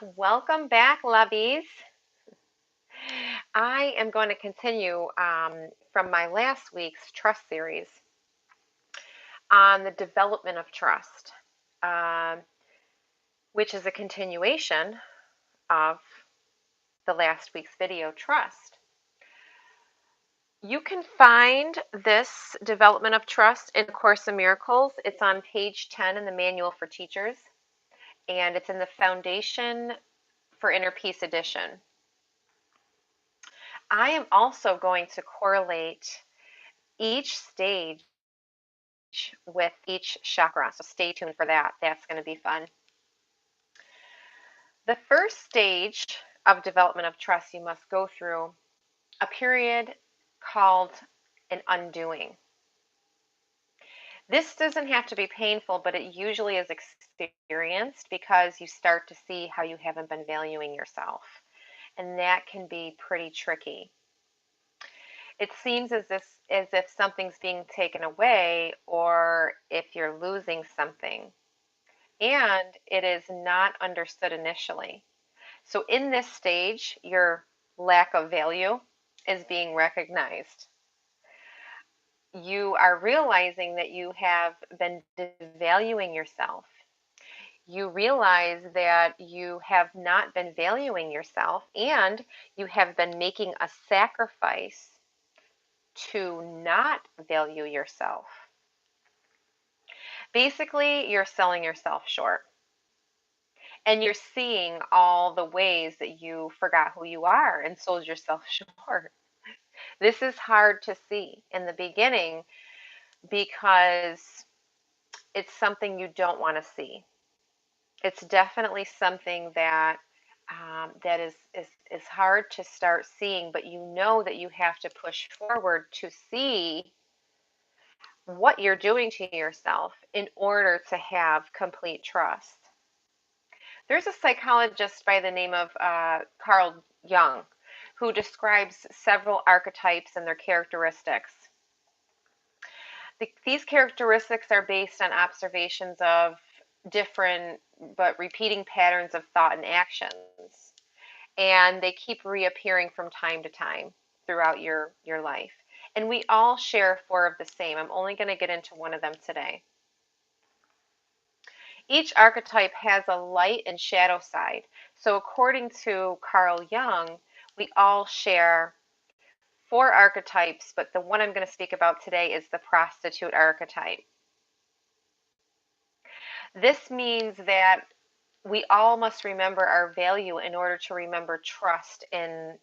Welcome back, lovies. I am going to continue from my last week's trust series on the development of trust, um, which is a continuation of the last week's video, Trust. You can find this development of trust in the Course in Miracles. It's on page 10 in the Manual for Teachers, and it's in the Foundation for Inner Peace edition. I am also going to correlate each stage with each chakra, so stay tuned for that. That's going to be fun. The first stage of development of trust, you must go through a period called an undoing. This doesn't have to be painful, but it usually is experienced because you start to see how you haven't been valuing yourself, and that can be pretty tricky. It seems as if something's being taken away or if you're losing something, and it is not understood initially. So in this stage, your lack of value is being recognized. You are realizing that you have been devaluing yourself. You realize that you have not been valuing yourself, and you have been making a sacrifice to not value yourself. Basically, you're selling yourself short. And you're seeing all the ways that you forgot who you are and sold yourself short. This is hard to see in the beginning because it's something you don't want to see. It's definitely something that that is hard to start seeing, but you know that you have to push forward to see what you're doing to yourself in order to have complete trust. There's a psychologist by the name of Carl Jung who describes several archetypes and their characteristics. These characteristics are based on observations of different but repeating patterns of thought and actions, and they keep reappearing from time to time throughout your life. And we all share four of the same. I'm only going to get into one of them today. Each archetype has a light and shadow side. So according to Carl Jung, we all share four archetypes, but the one I'm going to speak about today is the prostitute archetype. This means that we all must remember our value in order to remember trust in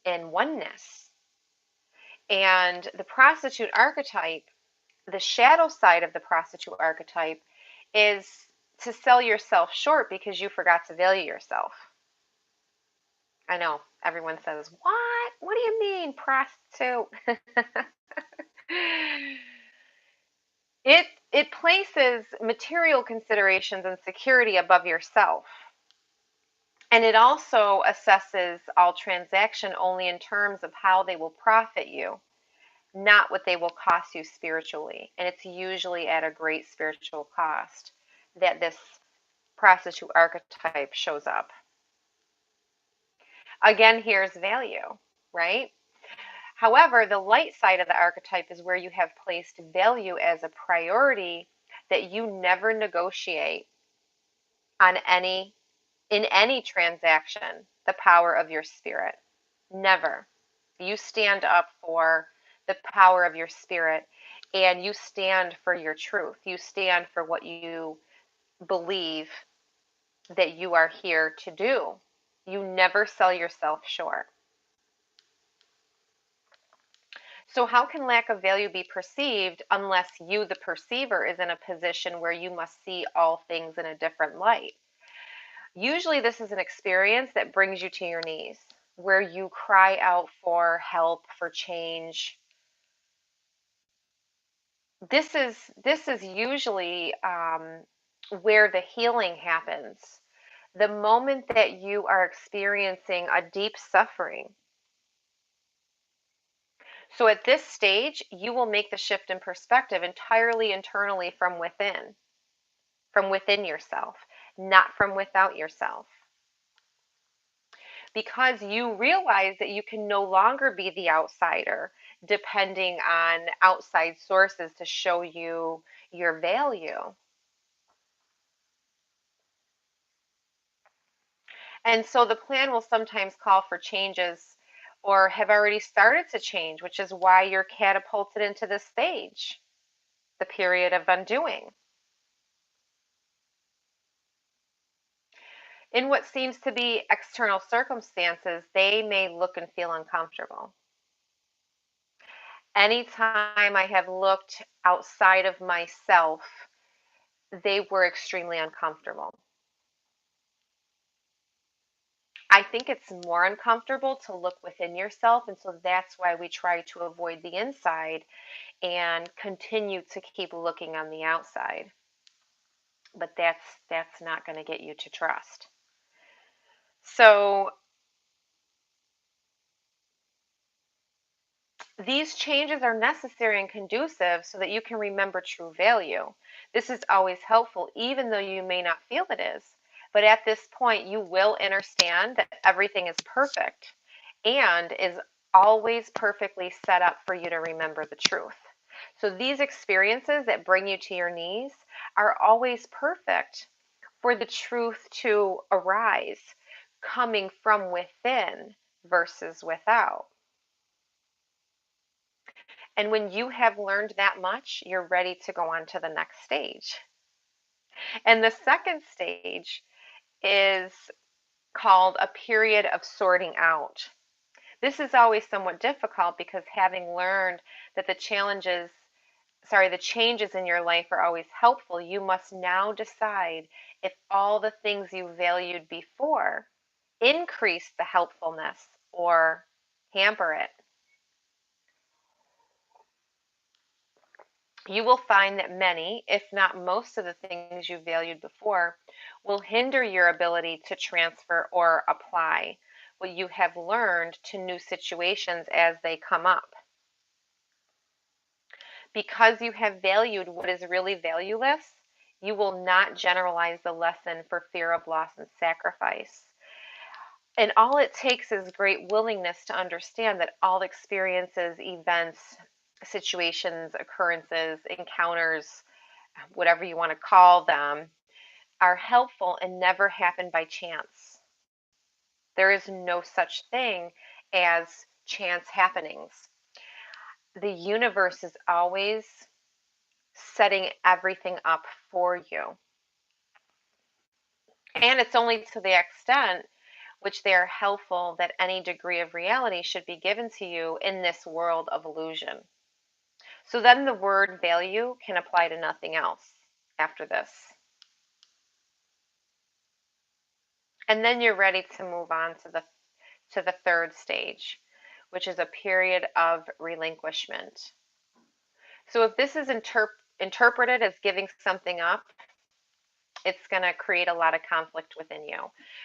oneness. And the prostitute archetype, the shadow side of the prostitute archetype, is to sell yourself short because you forgot to value yourself. I know everyone says, "What? What do you mean, prostitute?" It places material considerations and security above yourself. And it also assesses all transaction only in terms of how they will profit you, not what they will cost you spiritually. And it's usually at a great spiritual cost that this prostitute archetype shows up. Again, here's value, right? However, the light side of the archetype is where you have placed value as a priority that you never negotiate on in any transaction, the power of your spirit. Never. You stand up for the power of your spirit, and you stand for your truth. You stand for what you believe that you are here to do. You never sell yourself short. So how can lack of value be perceived unless you, the perceiver, is in a position where you must see all things in a different light? Usually this is an experience that brings you to your knees, where you cry out for help, for change. This is usually where the healing happens. The moment that you are experiencing a deep suffering. So at this stage, you will make the shift in perspective entirely internally from within yourself, not from without yourself. because you realize that you can no longer be the outsider, depending on outside sources to show you your value. And so the plan will sometimes call for changes or have already started to change, which is why you're catapulted into this stage, the period of undoing. In what seems to be external circumstances, they may look and feel uncomfortable. Anytime I have looked outside of myself, they were extremely uncomfortable. I think it's more uncomfortable to look within yourself, and so that's why we try to avoid the inside and continue to keep looking on the outside. But that's not going to get you to trust. So these changes are necessary and conducive so that you can remember true value. This is always helpful, even though you may not feel it is. But at this point, you will understand that everything is perfect and is always perfectly set up for you to remember the truth. So these experiences that bring you to your knees are always perfect for the truth to arise, coming from within versus without. And when you have learned that much, you're ready to go on to the next stage. And the second stage is called a period of sorting out. This is always somewhat difficult because having learned that the changes in your life are always helpful, you must now decide if all the things you valued before increase the helpfulness or hamper it. You will find that many, if not most of the things you valued before, will hinder your ability to transfer or apply what you have learned to new situations as they come up. Because you have valued what is really valueless, you will not generalize the lesson for fear of loss and sacrifice. And all it takes is great willingness to understand that all experiences, events, situations, occurrences, encounters, whatever you want to call them, are helpful and never happen by chance. There is no such thing as chance happenings. The universe is always setting everything up for you. And it's only to the extent which they are helpful that any degree of reality should be given to you in this world of illusion. So then the word value can apply to nothing else after this. And then you're ready to move on to the third stage, which is a period of relinquishment. So if this is interpreted as giving something up, it's going to create a lot of conflict within you.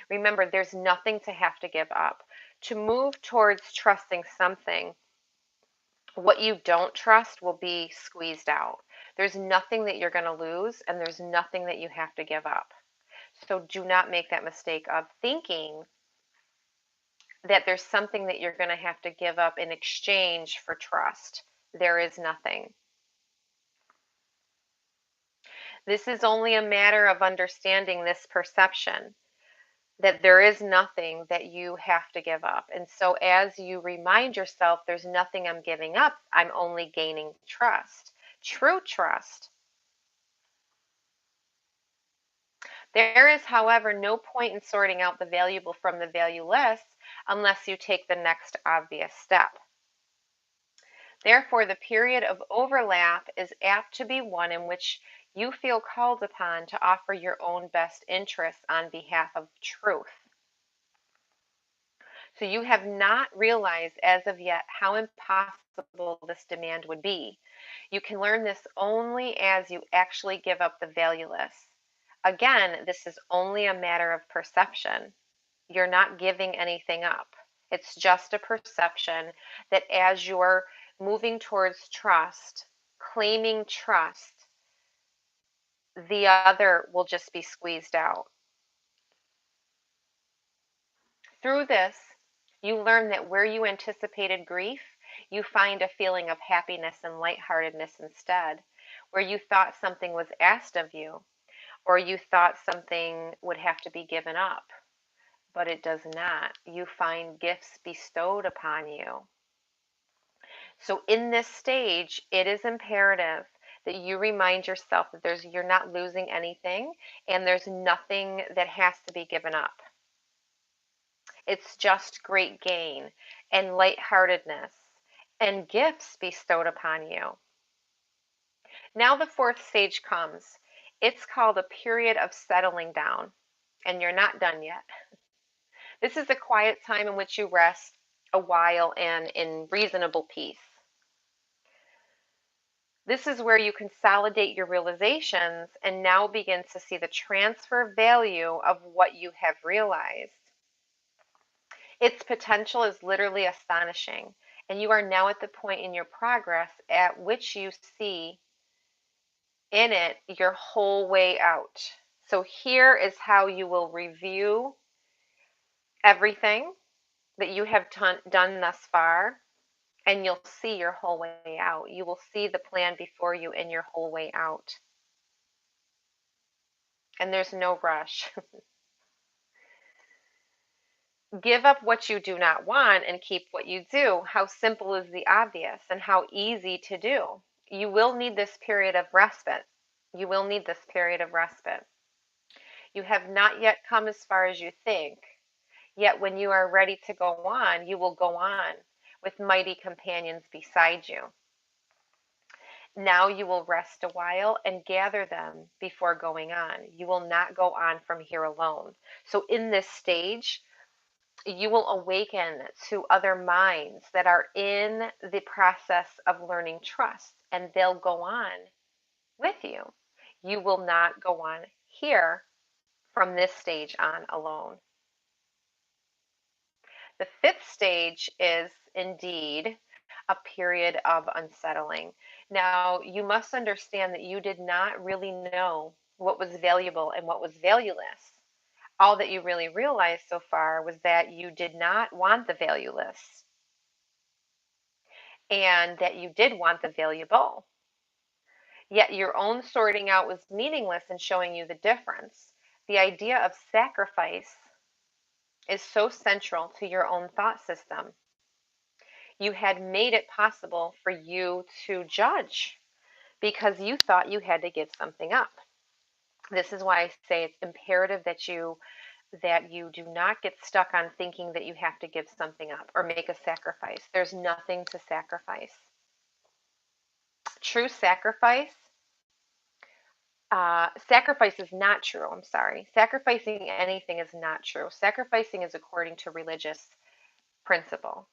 Remember, there's nothing to have to give up. To move towards trusting something, what you don't trust will be squeezed out. There's nothing that you're going to lose, and there's nothing that you have to give up. So do not make that mistake of thinking that there's something that you're going to have to give up in exchange for trust. There is nothing. This is only a matter of understanding this perception that there is nothing that you have to give up. And so as you remind yourself, there's nothing I'm giving up, I'm only gaining trust, true trust. There is, however, no point in sorting out the valuable from the valueless unless you take the next obvious step. Therefore, the period of overlap is apt to be one in which you feel called upon to offer your own best interests on behalf of truth. So you have not realized as of yet how impossible this demand would be. You can learn this only as you actually give up the valueless. Again, this is only a matter of perception. You're not giving anything up. It's just a perception that as you're moving towards trust, claiming trust, the other will just be squeezed out. Through this, you learn that where you anticipated grief, you find a feeling of happiness and lightheartedness instead. Where you thought something was asked of you, or you thought something would have to be given up, but it does not. You find gifts bestowed upon you. So in this stage, it is imperative that you remind yourself that you're not losing anything and there's nothing that has to be given up. It's just great gain and lightheartedness and gifts bestowed upon you. Now the fourth stage comes. It's called a period of settling down, and you're not done yet. This is a quiet time in which you rest a while and in reasonable peace. This is where you consolidate your realizations and now begin to see the transfer value of what you have realized. Its potential is literally astonishing, and you are now at the point in your progress at which you see in it your whole way out. So here is how you will review everything that you have done thus far, and you'll see your whole way out. You will see the plan before you and your whole way out. And there's no rush. Give up what you do not want and keep what you do. How simple is the obvious and how easy to do. You will need this period of respite. You will need this period of respite. You have not yet come as far as you think, yet when you are ready to go on, you will go on with mighty companions beside you. Now you will rest a while and gather them before going on. You will not go on from here alone. So in this stage, you will awaken to other minds that are in the process of learning trust, and they'll go on with you. You will not go on here from this stage on alone. The fifth stage is indeed a period of unsettling. Now, you must understand that you did not really know what was valuable and what was valueless. All that you really realized so far was that you did not want the valueless and that you did want the valuable. Yet your own sorting out was meaningless in showing you the difference. The idea of sacrifice is so central to your own thought system. You had made it possible for you to judge because you thought you had to give something up. This is why I say it's imperative that you do not get stuck on thinking that you have to give something up or make a sacrifice. There's nothing to sacrifice. True sacrifice is not true. I'm sorry. Sacrificing anything is not true. Sacrificing is according to religious principle.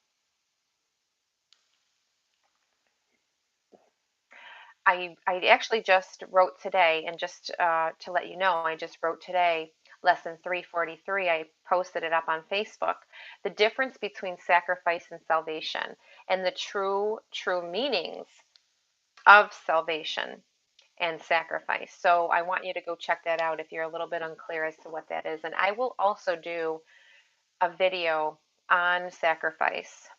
I actually just wrote today, and just to let you know, I just wrote today lesson 343. I posted it up on Facebook. The difference between sacrifice and salvation, and the true meanings of salvation and sacrifice. So I want you to go check that out if you're a little bit unclear as to what that is. And I will also do a video on sacrifice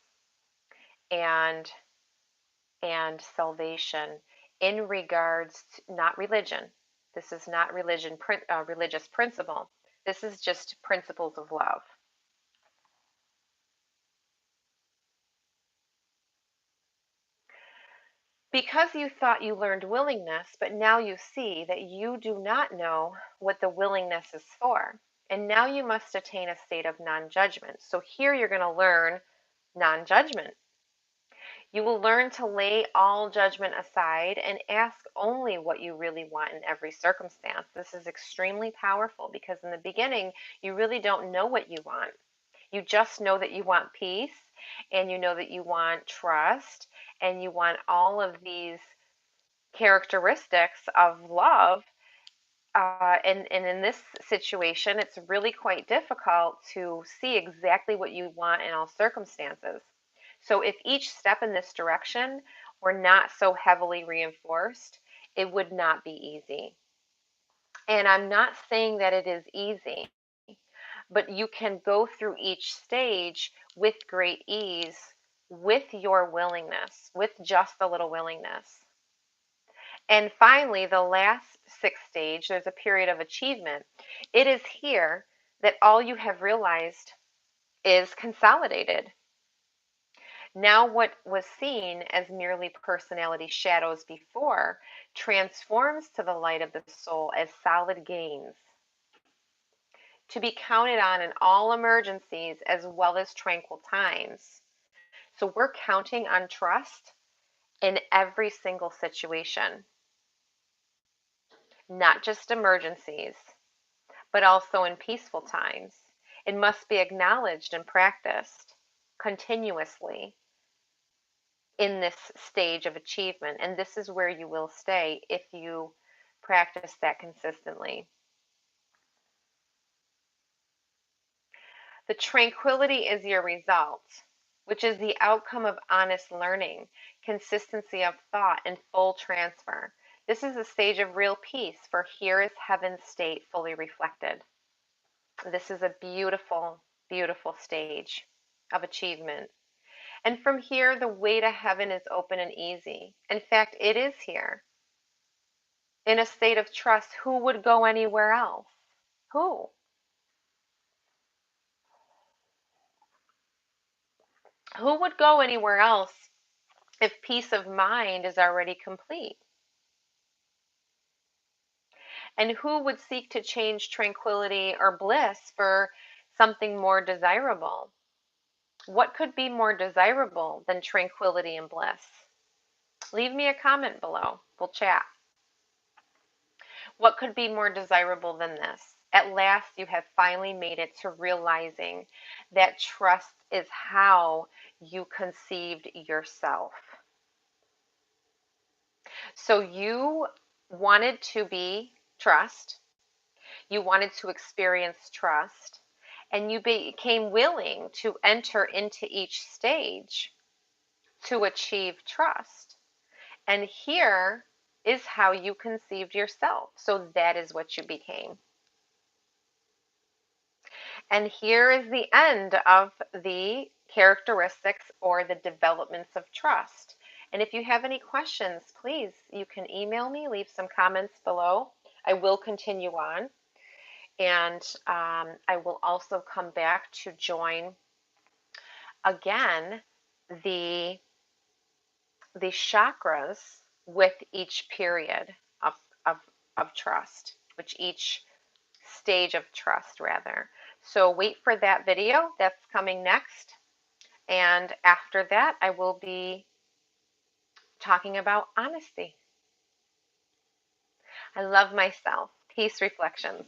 and salvation in regards to not religion. This is not religious principle. This is just principles of love. Because you thought you learned willingness, but now you see that you do not know what the willingness is for. And now you must attain a state of non-judgment. So here you're going to learn non-judgment. You will learn to lay all judgment aside and ask only what you really want in every circumstance. This is extremely powerful because in the beginning, you really don't know what you want. You just know that you want peace, and you know that you want trust, and you want all of these characteristics of love. And in this situation, it's really quite difficult to see exactly what you want in all circumstances. So if each step in this direction were not so heavily reinforced, it would not be easy. And I'm not saying that it is easy. but you can go through each stage with great ease, with your willingness, with just a little willingness. And finally, the last sixth stage, there's a period of achievement. It is here that all you have realized is consolidated. Now, what was seen as merely personality shadows before transforms to the light of the soul as solid gains, to be counted on in all emergencies as well as tranquil times. So, we're counting on trust in every single situation, not just emergencies, but also in peaceful times. It must be acknowledged and practiced continuously in this stage of achievement. And this is where you will stay if you practice that consistently. The tranquility is your result, which is the outcome of honest learning, consistency of thought, and full transfer. This is a stage of real peace, for here is heaven's state fully reflected. This is a beautiful, beautiful stage of achievement. And from here, the way to heaven is open and easy. In fact, it is here. In a state of trust, who would go anywhere else? Who? Who would go anywhere else if peace of mind is already complete? And who would seek to change tranquility or bliss for something more desirable? What could be more desirable than tranquility and bliss? Leave me a comment below. We'll chat. What could be more desirable than this? At last, you have finally made it to realizing that trust is how you conceived yourself. So you wanted to be trust, you wanted to experience trust, and you became willing to enter into each stage to achieve trust. And here is how you conceived yourself. So that is what you became. And here is the end of the characteristics or the developments of trust. And if you have any questions, please, you can email me, leave some comments below. I will continue on. And I will also come back to join again the chakras with each period of, of, of trust, which each stage of trust rather. So wait for that video that's coming next. And after that, I will be talking about honesty. I love myself. Peace reflections.